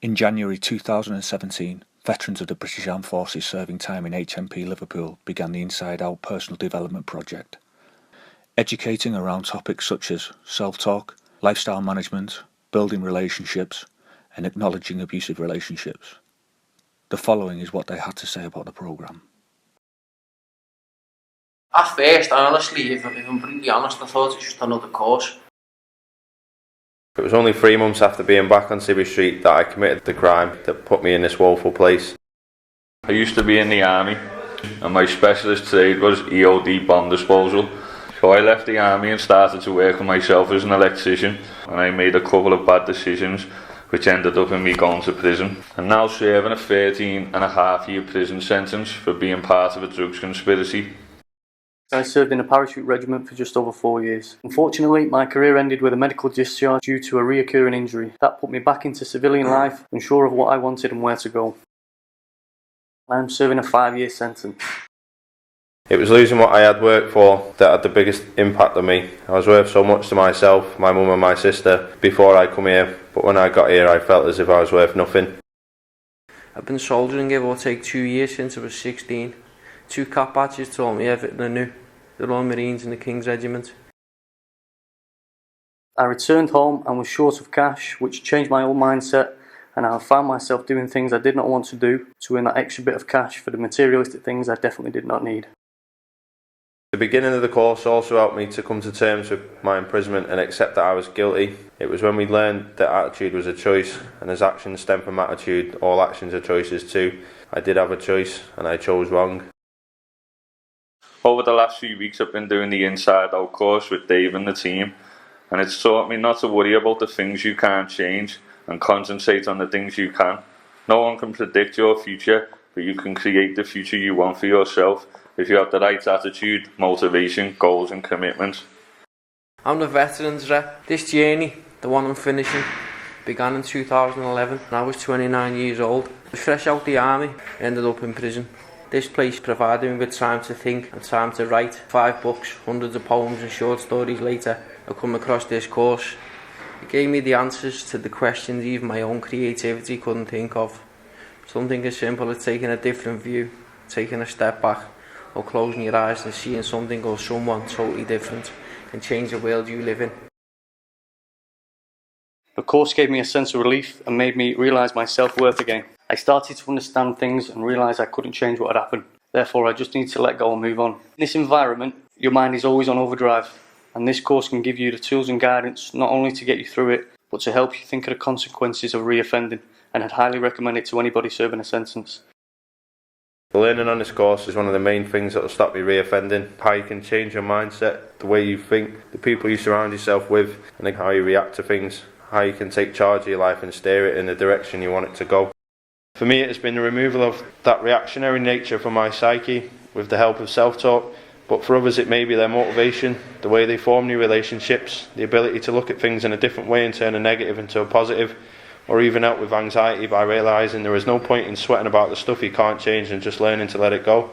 In January 2017, veterans of the British Armed Forces serving time in HMP Liverpool began the Inside Out Personal Development Project, educating around topics such as self-talk, lifestyle management, building relationships, and acknowledging abusive relationships. The following is what they had to say about the programme. At first, I honestly, if I'm brutally honest, I thought it was just another course. It was only 3 months after being back on Civvy Street that I committed the crime that put me in this woeful place. I used to be in the army and my specialist trade was EOD bomb disposal. So I left the army and started to work for myself as an electrician, and I made a couple of bad decisions which ended up in me going to prison. I'm now serving a 13.5-year prison sentence for being part of a drugs conspiracy. I served in a parachute regiment for just over 4 years. Unfortunately, my career ended with a medical discharge due to a reoccurring injury. That put me back into civilian life, unsure of what I wanted and where to go. I am serving a 5-year sentence. It was losing what I had worked for that had the biggest impact on me. I was worth so much to myself, my mum and my sister before I come here, but when I got here I felt as if I was worth nothing. I've been soldiering give or take 2 years since I was 16. 2 cap badges taught me everything I knew. The Royal Marines and the King's Regiment. I returned home and was short of cash, which changed my whole mindset, and I found myself doing things I did not want to do to earn that extra bit of cash for the materialistic things I definitely did not need. The beginning of the course also helped me to come to terms with my imprisonment and accept that I was guilty. It was when we learned that attitude was a choice, and as actions stem from attitude, all actions are choices too. I did have a choice, and I chose wrong. Over the last few weeks I've been doing the Inside Out course with Dave and the team, and it's taught me not to worry about the things you can't change and concentrate on the things you can. No one can predict your future, but you can create the future you want for yourself if you have the right attitude, motivation, goals and commitment. I'm the veterans rep. This journey, the one I'm finishing, began in 2011 and I was 29 years old. I was fresh out the army, ended up in prison. This place provided me with time to think and time to write. 5 books, hundreds of poems and short stories later, I come across this course. It gave me the answers to the questions even my own creativity couldn't think of. Something as simple as taking a different view, taking a step back, or closing your eyes and seeing something or someone totally different can change the world you live in. The course gave me a sense of relief and made me realise my self-worth again. I started to understand things and realise I couldn't change what had happened. Therefore, I just need to let go and move on. In this environment, your mind is always on overdrive, and this course can give you the tools and guidance not only to get you through it, but to help you think of the consequences of reoffending, and I'd highly recommend it to anybody serving a sentence. Learning on this course is one of the main things that will stop you reoffending. How you can change your mindset, the way you think, the people you surround yourself with, and then how you react to things. How you can take charge of your life and steer it in the direction you want it to go. For me, it has been the removal of that reactionary nature from my psyche with the help of self-talk, but for others it may be their motivation, the way they form new relationships, the ability to look at things in a different way and turn a negative into a positive, or even help with anxiety by realising there is no point in sweating about the stuff you can't change and just learning to let it go.